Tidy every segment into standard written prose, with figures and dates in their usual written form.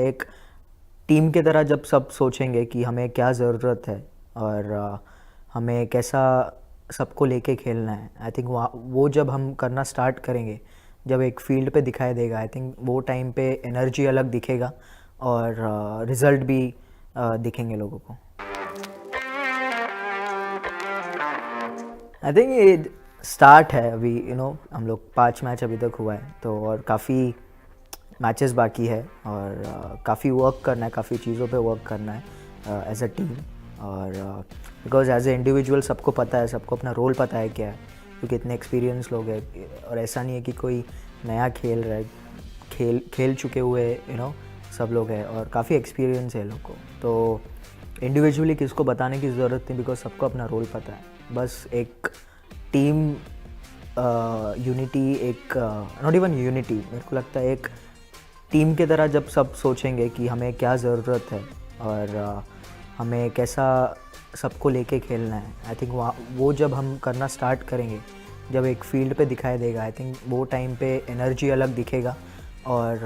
एक टीम की तरह जब सब सोचेंगे कि हमें क्या ज़रूरत है और हमें कैसा सबको लेके खेलना है, आई थिंक वो जब हम करना स्टार्ट करेंगे, जब एक फील्ड पे दिखाई देगा, आई थिंक वो टाइम पे एनर्जी अलग दिखेगा और रिज़ल्ट भी दिखेंगे लोगों को। आई थिंक ये स्टार्ट है अभी, हम लोग 5 मैच अभी तक हुआ है तो, और काफ़ी मैचेस बाकी है और काफ़ी वर्क करना है, काफ़ी चीज़ों पे वर्क करना है एज अ टीम। और बिकॉज एज ए इंडिविजुअल सबको पता है, सबको अपना रोल पता है क्या है, क्योंकि इतने एक्सपीरियंस लोग हैं और ऐसा नहीं है कि कोई नया खेल रहा है, खेल चुके हुए सब लोग हैं और काफ़ी एक्सपीरियंस है लोग को। तो इंडिविजुअली किसको बताने की ज़रूरत नहीं, बिकॉज सबको अपना रोल पता है। बस एक टीम यूनिटी, एक नॉट इवन यूनिटी, मेरे को लगता है एक टीम की तरह जब सब सोचेंगे कि हमें क्या ज़रूरत है और हमें कैसा सबको लेके खेलना है, आई थिंक वो जब हम करना स्टार्ट करेंगे, जब एक फील्ड पे दिखाई देगा, आई थिंक वो टाइम पे एनर्जी अलग दिखेगा और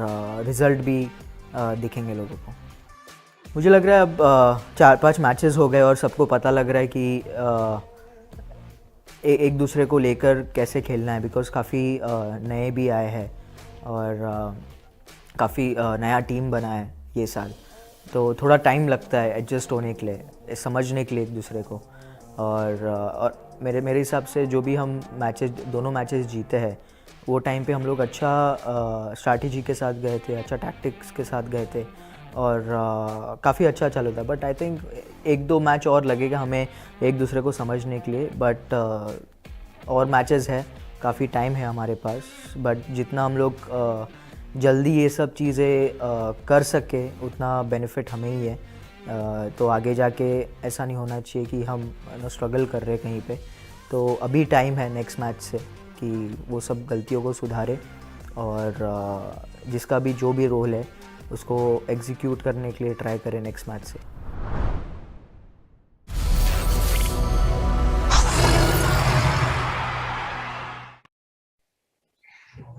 रिज़ल्ट भी दिखेंगे लोगों को। मुझे लग रहा है अब 4-5 मैचेस हो गए और सबको पता लग रहा है कि एक दूसरे को लेकर कैसे खेलना है, बिकॉज़ काफ़ी नए भी आए हैं और काफ़ी नया टीम बना है ये साल, तो थोड़ा टाइम लगता है एडजस्ट होने के लिए, समझने के लिए एक दूसरे को। और मेरे हिसाब से जो भी हम दोनों मैचेस जीते हैं, वो टाइम पे हम लोग अच्छा स्ट्रैटेजी के साथ गए थे, अच्छा टैक्टिक्स के साथ गए थे और काफ़ी अच्छा चला था। बट आई थिंक 1-2 मैच और लगेगा हमें एक दूसरे को समझने के लिए, बट और मैचेस है, काफ़ी टाइम है हमारे पास। बट जितना हम लोग जल्दी ये सब चीज़ें कर सके, उतना बेनिफिट हमें ही है। तो आगे जाके ऐसा नहीं होना चाहिए कि हम स्ट्रगल कर रहे हैं कहीं पे। तो अभी टाइम है नेक्स्ट मैच से कि वो सब गलतियों को सुधारे और जिसका भी जो भी रोल है उसको एग्जीक्यूट करने के लिए ट्राई करें नेक्स्ट मैच से।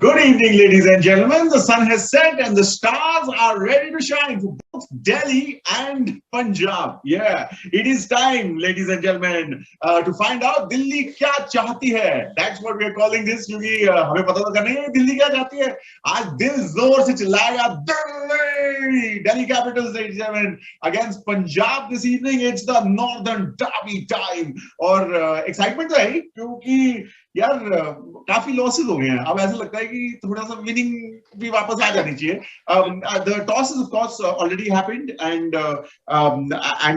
Good evening, ladies and gentlemen. The sun has set and the stars are ready to shine for both Delhi and Punjab. Yeah, it is time, ladies and gentlemen, to find out Delhi kya chahti hai. That's what we are calling this, क्योंकि हमें पता तो करना है दिल्ली क्या चाहती है। आज दिल जोर से चिल्लाएगा Delhi, Delhi Capitals, ladies and gentlemen, against Punjab this evening. It's the Northern Derby time और excitement तो है क्योंकि यार काफी लॉसेस हो गए हैं। अब ऐसा लगता है कि थोड़ा सा विनिंग भी वापस आ जानी चाहिए। The toss is of course already happened and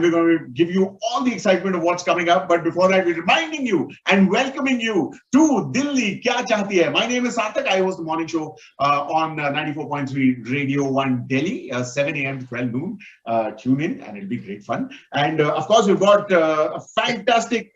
we're going to give you all the excitement of what's coming up. But before that, we're reminding you and welcoming you to Delhi Kya Chahti Hai. My name is Sarthak. I host the morning show on 94.3 Radio 1 Delhi, 7 a.m. to 12 noon. Tune in and it'll be great fun. And of course, we've got a fantastic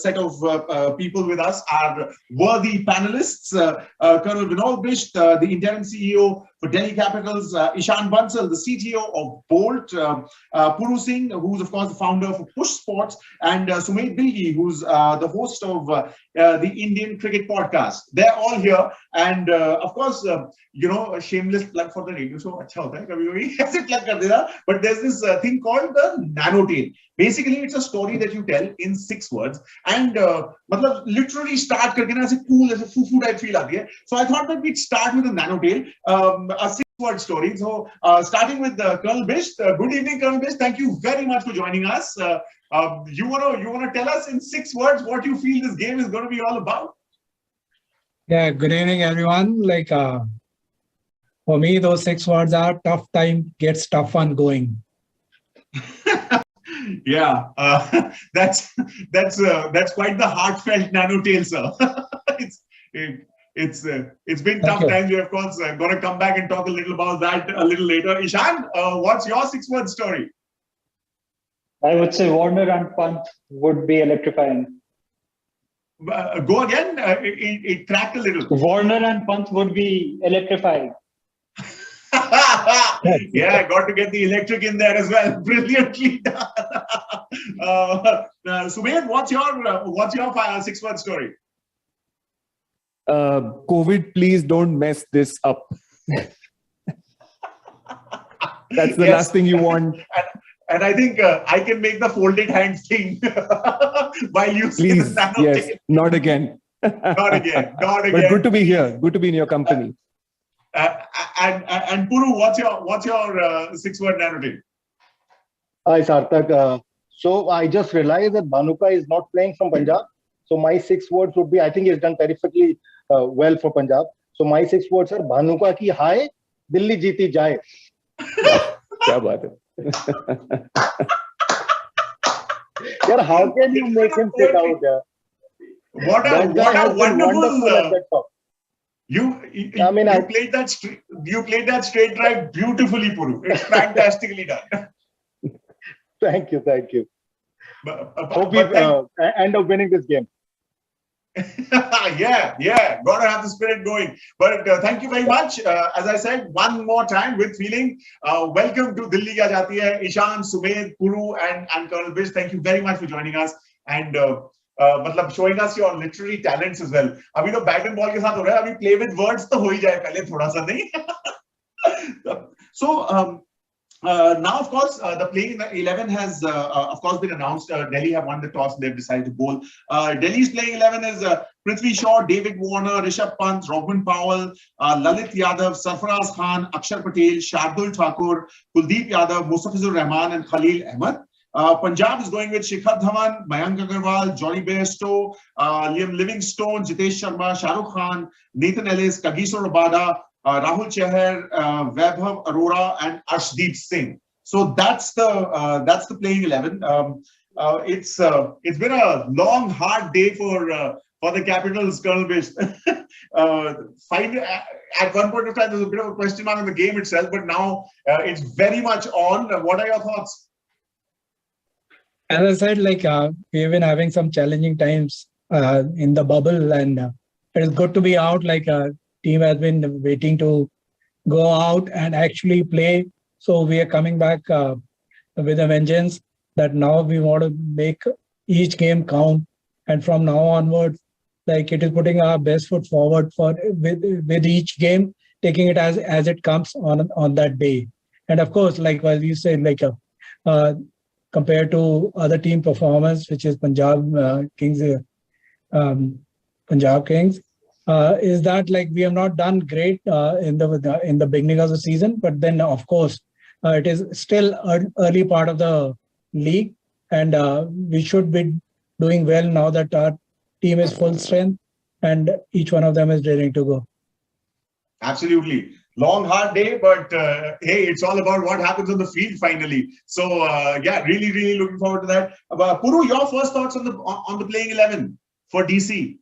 set of people with us. Our worthy panelists, Colonel Vinod Bisht, the interim CEO for Delhi Capitals, Ishan Bansal, the CTO of Bolt, Puru Singh, who's of course the founder of Push Sports, and Sumedh Bilgi, who's the host of the Indian Cricket Podcast. They're all here, and of course, a shameless plug for the radio show. अच्छा होता है कभी-कभी ऐसे plug कर देना. But there's this thing called the nanotale. Basically, it's a story that you tell in 6 words, and मतलब literally start करके ना ऐसे cool, ऐसे foo-foo type feel आती है. So I thought that we'd start with a nanotale, a 6-word story. So starting with Colonel Bisht. Good evening, Colonel Bisht. Thank you very much for joining us. You wanna tell us in 6 words what you feel this game is going to be all about? Yeah, good evening, everyone. For me, those 6 words are tough time gets tough on going. Yeah, that's quite the heartfelt nanotale, sir. It's been tough times. We're of course going to come back and talk a little about that a little later. Ishan, what's your 6-word story? I would say Warner and Pant would be electrifying. Go again. It cracked a little. Warner and Pant would be electrifying. Yeah, I got to get the electric in there as well. Brilliantly done. Sumedh, what's your 6-word story? COVID, please don't mess this up. That's the last thing you want. And I think I can make the folded hands thing while you say the Please, nano yes, tail. not again. Not again, not again. But good to be here. Good to be in your company. And Puru, what's your 6-word narrative? Hi, Sarthak. So I just realized that Bhanuka is not playing from Punjab. So my 6 words would be, I think he's done terrifically well for Punjab. So my 6 words are Bhanuka ki hai, Delhi jeeti jaye. क्या बात है? Yaar, how can you make him sit out there? What a That guy has been wonderful. wonderful at that top. You played that straight drive beautifully, Puru. It's fantastically done. Thank you. Hope we end up winning this game. yeah, gotta have the spirit going. But thank you very much. As I said, one more time with feeling. Welcome to Delhi Kya Jati Hai, Ishan, Sumed, Puru, and Colonel Bish. Thank you very much for joining us and showing us your literary talents as well. अभी तो bat and ball के साथ हो रहा है. अभी play with words तो हो ही जाए पहले थोड़ा सा नहीं. So now, of course, the playing 11 has, of course, been announced. Delhi have won the toss. They've decided to bowl. Delhi's playing 11 is Prithvi Shaw, David Warner, Rishabh Pant, Robin Powell, Lalit Yadav, Sarfaraz Khan, Akshar Patel, Shardul Thakur, Kuldeep Yadav, Mustafizur Rahman, and Khalil Ahmed. Punjab is going with Shikhar Dhawan, Mayank Agarwal, Johnny Bairstow, Liam Livingstone, Jitesh Sharma, Shahrukh Khan, Nathan Ellis, Kagiso Rabada, Rahul Chahar, Vaibhav Arora, and Arshdeep Singh. So that's the playing 11. It's been a long, hard day for the Capitals, Colonel Bish. At one point of time, there was a bit of a question mark on the game itself, but now it's very much on. What are your thoughts? As I said, we've been having some challenging times in the bubble, and it is good to be out. Team has been waiting to go out and actually play. So we are coming back with a vengeance that now we want to make each game count. And from now onwards, it is putting our best foot forward with each game, taking it as it comes on that day. And of course, as you said, compared to other team performance, which is Punjab Kings, is that we have not done great in the beginning of the season, but then of course it is still early part of the league, and we should be doing well now that our team is full strength and each one of them is ready to go. Absolutely. Long, hard day, but hey, it's all about what happens on the field finally. So yeah, really, really looking forward to that. Puru, your first thoughts on the playing 11 for DC?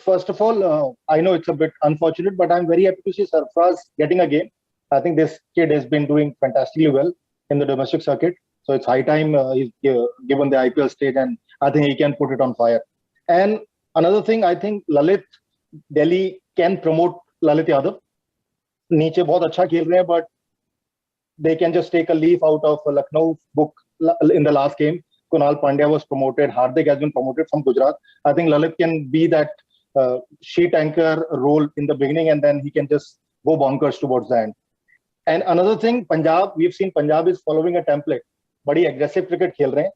First of all, I know it's a bit unfortunate, but I'm very happy to see Sarfraz getting a game. I think this kid has been doing fantastically well in the domestic circuit. So it's high time he's given the IPL stage, and I think he can put it on fire. And another thing, I think Delhi can promote Lalit Yadav. नीचे बहुत अच्छा खेल रहे हैं, but they can just take a leaf out of Lucknow's book in the last game. Kunal Pandya was promoted. Hardik has been promoted from Gujarat. I think Lalit can be that sheet anchor role in the beginning, and then he can just go bonkers towards the end. And another thing, Punjab, we've seen Punjab is following a template. बड़ी aggressive cricket खेल रहे हैं.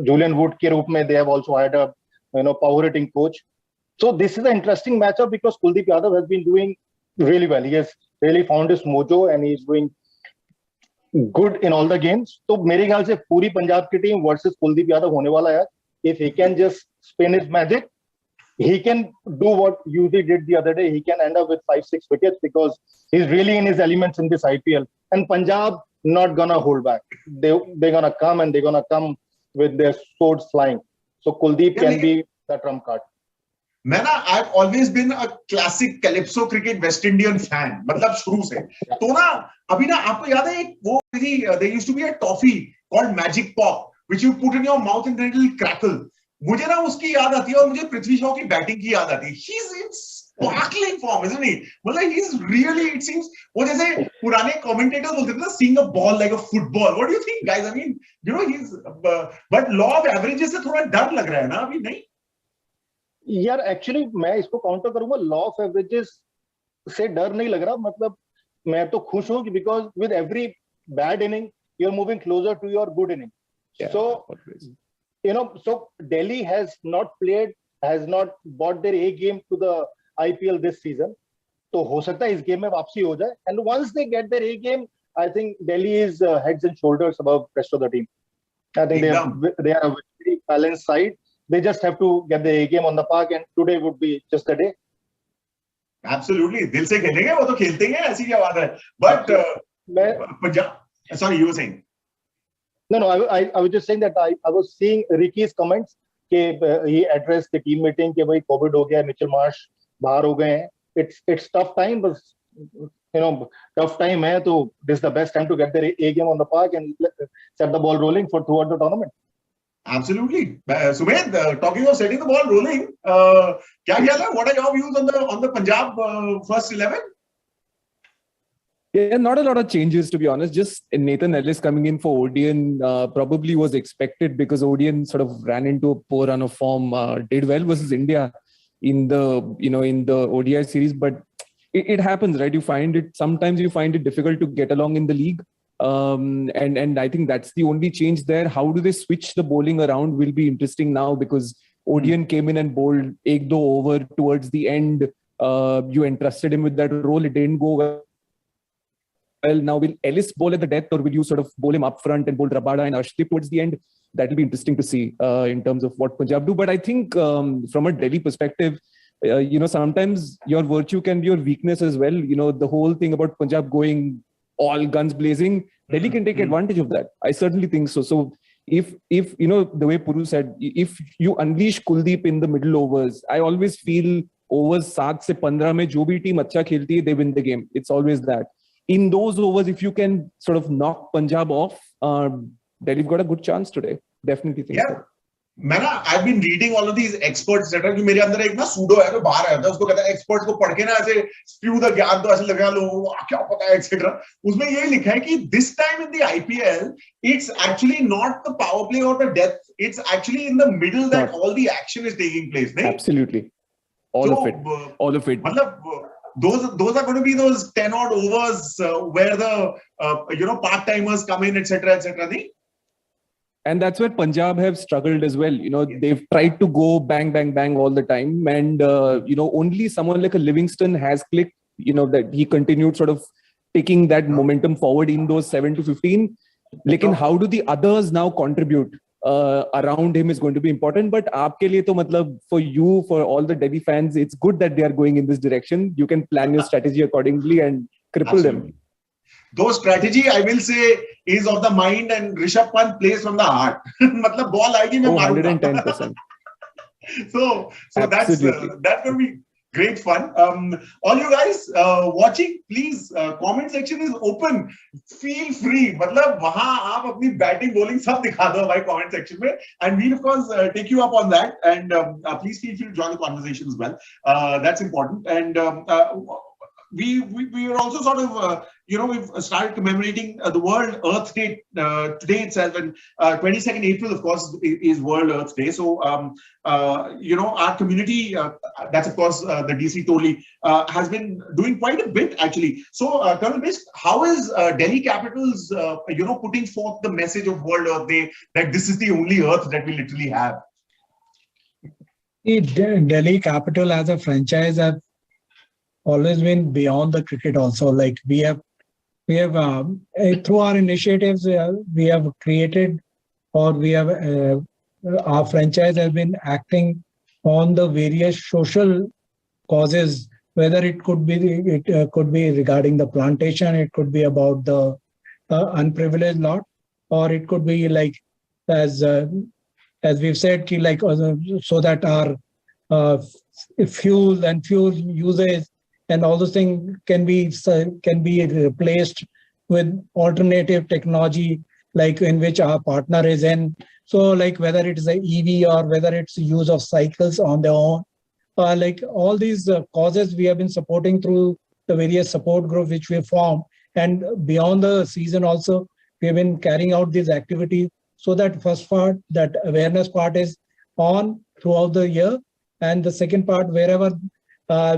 Julian Wood के रूप में they have also hired a power hitting coach. So this is an interesting matchup because Kuldeep Yadav has been doing really well. He has really found his mojo and he's doing good in all the games. So मेरे ख्याल से पूरी पंजाब की team versus Kuldeep Yadav होने वाला है. If he can just spin his magic, he can do what usually did the other day. He can end up with 5-6 wickets because he's really in his elements in this IPL. And Punjab not gonna hold back. They're gonna come and they're gonna come with their swords flying. So Kuldeep can be the trump card. I've always been a classic calypso cricket West Indian fan. मतलब शुरू से. तो ना अभी ना आपको याद है वो there used to be a toffee called Magic Pop which you put in your mouth and then it will crackle. मुझे ना उसकी याद आती है और मुझे पृथ्वी शॉ की बैटिंग की याद आती है. He's in sparkling form, isn't he? मतलब he's really, it seems, वो जैसे पुराने commentators बोलते थे ना, seeing a ball like a football. What do you think, guys? I mean, he's but law of averages से थोड़ा डर लग रहा है ना अभी नहीं? यार एक्चुअली मैं इसको काउंटर करूंगा. लॉ ऑफ एवरेजेस से डर नहीं लग रहा. मतलब मैं तो खुश हूँ because with every bad inning you're moving closer to your good inning. Yeah, So always. so Delhi has not bought their A game to the IPL this season. तो हो सकता है इस गेम में वापसी हो जाए. And once they get their A game, I think Delhi is heads and shoulders above rest of the team. I think they are a very balanced side. They just have to get the A game on the park, and today would be just the day. Absolutely, दिल से खेलेंगे, वो तो खेलते ही हैं, ऐसी क्या बात है. But Punjab, sorry, you were saying. No, I was just saying that I was seeing Ricky's comments कि he addressed the team meeting कि भाई COVID हो गया, Mitchell Marsh बाहर हो गए हैं. It's tough time, but tough time है, तो this is the best time to get the A game on the park and set the ball rolling throughout the tournament. Absolutely. Sumedh, talking of setting the ball rolling, क्या ख्याल है? What are your views on the Punjab first 11? Yeah, not a lot of changes, to be honest. Just Nathan Ellis coming in for Odeon probably was expected because Odeon sort of ran into a poor run of form, did well versus India in the ODI series, but it happens, right? Sometimes you find it difficult to get along in the league. And I think that's the only change there. How do they switch the bowling around will be interesting now, because Odeon came in and bowled 1-2 over towards the end. You entrusted him with that role. It didn't go well. Now will Ellis bowl at the death, or will you sort of bowl him up front and bowl Rabada and Arshdeep towards the end? That will be interesting to see in terms of what Punjab do. But I think from a Delhi perspective, sometimes your virtue can be your weakness as well. The whole thing about Punjab going all guns blazing, Delhi can take advantage of that. I certainly think so. So if the way Puru said, if you unleash Kuldeep in the middle overs, I always feel overs 7 se 15 mein jo bhi team acha khelti hai, they win the game. It's always that. In those overs, if you can sort of knock Punjab off, Delhi've got a good chance today. Definitely think so. I've been reading all of these experts that are कि मेरे अंदर एक ना pseudo है जो बाहर आता है, उसको कहता है एक्सपर्ट्स को पढ़ के ना ऐसे स्प्यू द ज्ञान, तो ऐसे लगेगा लोगों को क्या पता है एक्सेट्रा. उसमें ये लिखा है कि this time in the IPL it's actually not the power play or the depth, it's actually in the middle that all the action is taking place. Right? Absolutely, all of it. मतलब those are going to be those 10 odd overs where the part timers come in, etc. And that's where Punjab have struggled as well. They've tried to go bang, bang, bang all the time. And, only someone like a Livingston has clicked, that he continued sort of taking that momentum forward in those 7 to 15. Lekin how do the others now contribute around him is going to be important. But aapke liye to matlab, for you, for all the Delhi fans, it's good that they are going in this direction. You can plan your strategy accordingly and cripple them. Though strategy, I will say, is of the mind, and Rishabh Pant plays from the heart. Matlab ball aayegi main marunga. 110%. So that's going to be great fun. All you guys watching, please, comment section is open. Feel free. मतलब वहाँ आप अपनी batting, bowling सब दिखा दो भाई comment section में, and we'll of course take you up on that. And please feel free to join the conversation as well. That's important. And we are also sort of we've started commemorating the World Earth Day today itself, and 22nd April, of course, is World Earth Day. So our community, that's of course the DC Toli, has been doing quite a bit actually. So Colonel Bisk, how is Delhi Capitals putting forth the message of World Earth Day, that this is the only Earth that we literally have? The Delhi Capital as a franchise have always been beyond the cricket also. Like we have through our initiatives, we have created, or we have our franchise has been acting on the various social causes, whether it could be regarding the plantation, it could be about the unprivileged lot, or it could be like as we've said, so that our fuel usage and all those things can be replaced with alternative technology, like in which our partner is in. So like whether it is a EV or whether it's use of cycles on their own, like all these causes we have been supporting through the various support groups which we formed. And beyond the season also, we have been carrying out these activities, so that first part, that awareness part, is on throughout the year. And the second part, wherever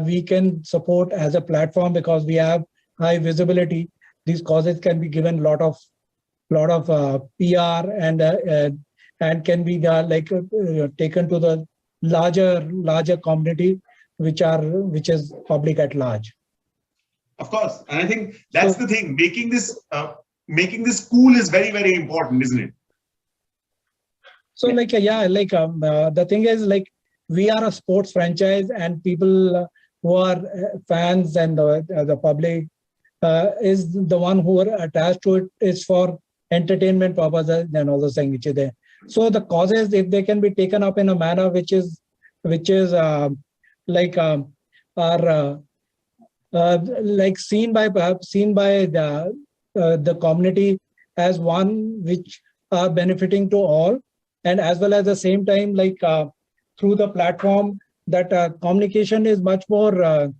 we can support as a platform, because we have high visibility, these causes can be given lot of PR and can be taken to the larger community, which is public at large. Of course, and I think that's the thing. Making this cool is very, very important, isn't it? So the thing is, like, we are a sports franchise, and people who are fans and the public is the one who are attached to it is for entertainment purposes and all those things which is there. So the causes, if they can be taken up in a manner which is seen by the community as one which are benefiting to all, and as well as the same time, through the platform, that communication is much more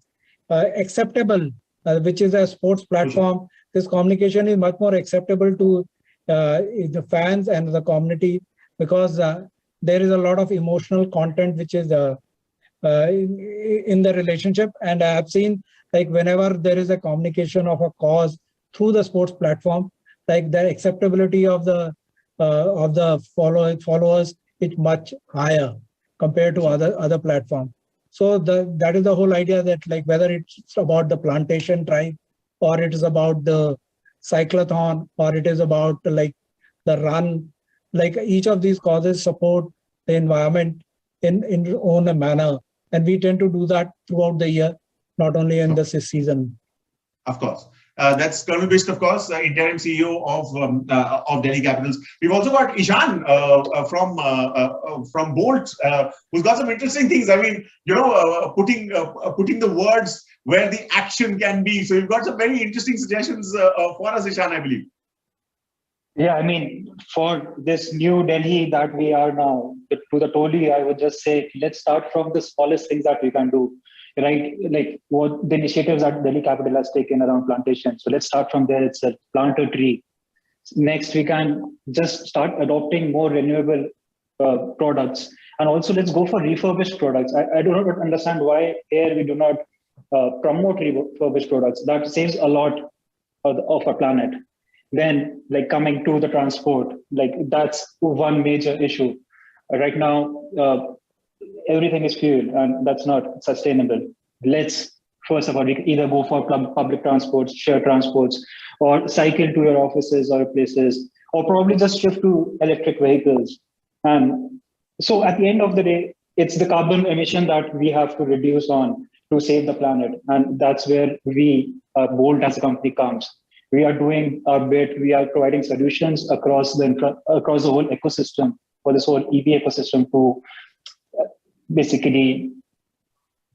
acceptable, which is a sports platform. This communication is much more acceptable to the fans and the community, because there is a lot of emotional content which is in the relationship. And I have seen, like, whenever there is a communication of a cause through the sports platform, like, the acceptability of the followers is much higher compared to other platforms. So that is the whole idea, that, like, whether it's about the plantation tribe, or it is about the cyclothon, or it is about like the run, like, each of these causes support the environment in own manner, and we tend to do that throughout the year, not only in the season. Of course. That's Colonel Bisht, of course, interim CEO of Delhi Capitals. We've also got Ishan from Bolt, who's got some interesting things. I mean, putting the words where the action can be. So you've got some very interesting suggestions for us, Ishan, I believe. Yeah, I mean, for this new Delhi that we are now, to the Toli, I would just say, let's start from the smallest things that we can do. Right, like what the initiatives that Delhi Capital has taken around plantation. So let's start from there itself. Plant a tree. Next, we can just start adopting more renewable products, and also let's go for refurbished products. I do not understand why here we do not promote refurbished products. That saves a lot of our planet. Then, like, coming to the transport, like, that's one major issue right now. Everything is fuel, and that's not sustainable. Let's first of all either go for public transports, shared transports, or cycle to your offices or places, or probably just shift to electric vehicles. And so at the end of the day, it's the carbon emission that we have to reduce on to save the planet. And that's where we, Bolt as a company, comes. We are doing our bit. We are providing solutions across the whole ecosystem, for this whole EV ecosystem, to basically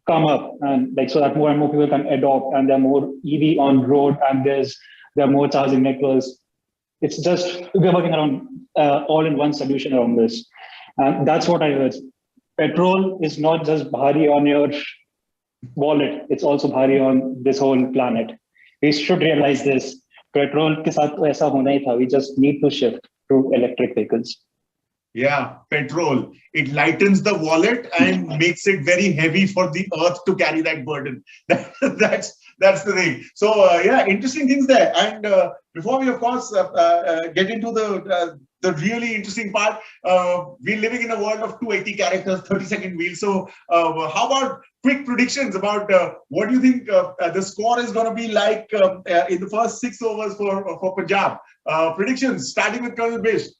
come up, and so that more and more people can adopt, and there are more EV on road, and there are more charging networks. It's just, we're working around all-in-one solution around this. And that's what I heard. Petrol is not just bhari on your wallet, it's also bhari on this whole planet. We should realize this. Petrol ke saath to aisa hona hi tha. We just need to shift to electric vehicles. Yeah, petrol. It lightens the wallet and makes it very heavy for the earth to carry that burden. That's the thing. So yeah, interesting things there. And before we, of course, get into the really interesting part, we're living in a world of 280 characters, 30-second wheel. So how about quick predictions about what do you think the score is going to be like in the first 6 overs for Punjab? Predictions, starting with Colonel Bisht.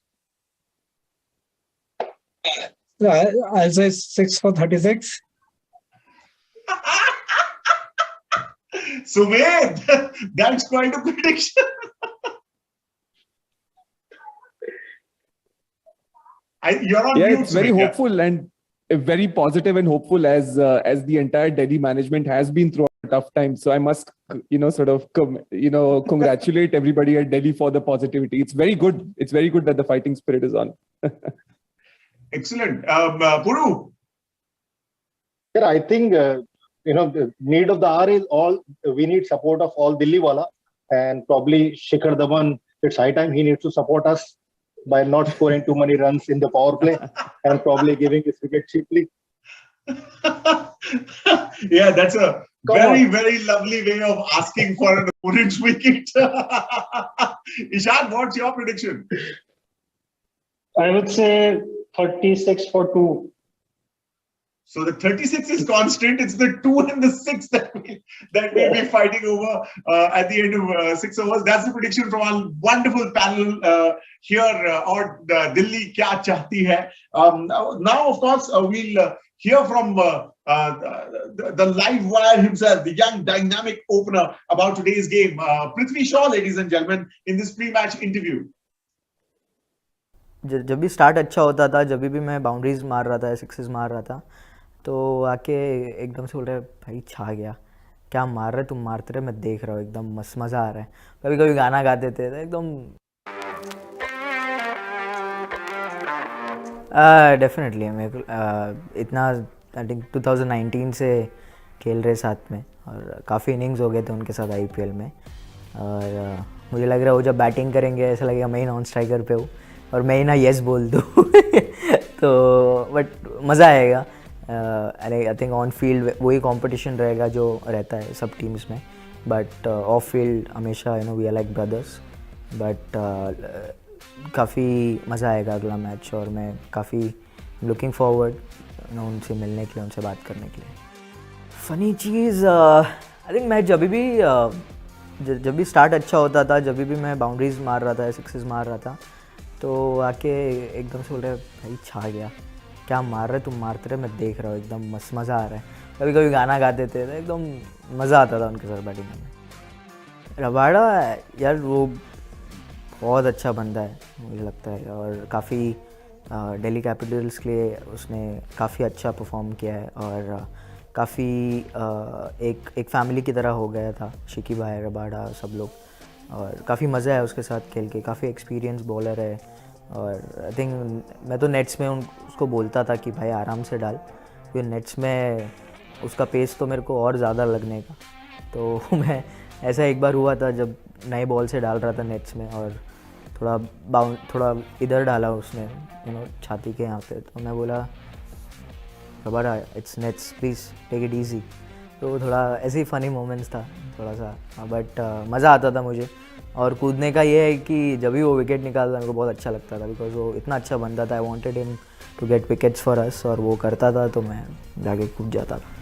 I'll say 6 for 36. Sumedh, that's quite a prediction. You're on mute, it's very hopeful and very positive and hopeful, as the entire Delhi management has been through a tough time. So I must, congratulate everybody at Delhi for the positivity. It's very good. It's very good that the fighting spirit is on. Excellent. Puru? Yeah, I think, the need of the hour is we need support of all Delhi wala, and probably Shikhar Dhawan, it's high time he needs to support us by not scoring too many runs in the power play and probably giving his wicket cheaply. Yeah, that's a Very lovely way of asking for an opponent's wicket. Ishan, what's your prediction? I would say 36 for 2. So the 36 is constant. It's the 2 and the 6 that we'll be fighting over at the end of 6 overs. That's the prediction from our wonderful panel here on Delhi Kya Chahti Hai. Now, of course, we'll hear from the live wire himself, the young dynamic opener about today's game. Prithvi Shaw, ladies and gentlemen, in this pre-match interview. जब भी start अच्छा होता था, जब भी मैं boundaries मार रहा था, सिक्सेस मार रहा था, तो आके एकदम से बोल रहे भाई छा गया, क्या मार रहे तुम, मारते रहे मैं देख रहा हूँ, एकदम मस्त मज़ा आ रहा है. कभी कभी गाना गाते थे तो एकदम डेफिनेटली मेरे को इतना आई थिंक 2019 से खेल रहे साथ में और काफ़ी इनिंग्स हो गए थे उनके साथ IPL में. और मुझे लग रहा है वो जब बैटिंग करेंगे ऐसा लगेगा मैं ही नॉन स्ट्राइकर पे हूँ और मैं ही ना येस बोल दूँ. तो बट मज़ा आएगा. आई थिंक ऑन फील्ड वही कंपटीशन रहेगा जो रहता है सब टीम्स में, बट ऑफ फील्ड हमेशा we are like brothers. But काफ़ी मज़ा आएगा अगला मैच और मैं काफ़ी लुकिंग फॉरवर्ड उनसे मिलने के लिए, उनसे बात करने के लिए. फ़नी चीज़ आई थिंक मैं जब भी स्टार्ट अच्छा होता था, जब भी मैं बाउंड्रीज मार रहा था, सिक्सेस मार रहा था, तो आके एकदम से बोल रहे भाई छा गया, क्या मार रहे तुम, मारते रहे मैं देख रहा हूँ, एकदम मस्त मज़ा आ रहा है. कभी कभी गाना गाते थे तो एकदम मज़ा आता था उनके साथ बैटिंग में. रबाड़ा यार वो बहुत अच्छा बंदा है मुझे लगता है और काफ़ी दिल्ली कैपिटल्स के लिए उसने काफ़ी अच्छा परफॉर्म किया है और काफ़ी एक फैमिली की तरह हो गया था. शिकी भाई, रबाड़ा, सब लोग, और काफ़ी मज़ा है उसके साथ खेल के. काफ़ी एक्सपीरियंस बॉलर है और आई थिंक मैं तो नेट्स में उसको बोलता था कि भाई आराम से डाल, क्योंकि नेट्स में उसका पेस तो मेरे को और ज़्यादा लगने का. तो मैं ऐसा एक बार हुआ था जब नए बॉल से डाल रहा था नेट्स में और थोड़ा इधर डाला उसने छाती के यहाँ पे, तो मैं बोला Rabada it's nets please take it easy. तो थोड़ा ऐसे ही फ़नी मोमेंट्स था थोड़ा सा, बट मज़ा आता था मुझे. और कूदने का ये है कि जब भी वो विकेट निकालता मेरे को बहुत अच्छा लगता था, बिकॉज वो इतना अच्छा बंदा था. I wanted him to get wickets for us और वो करता था तो मैं जाके कूद जाता था.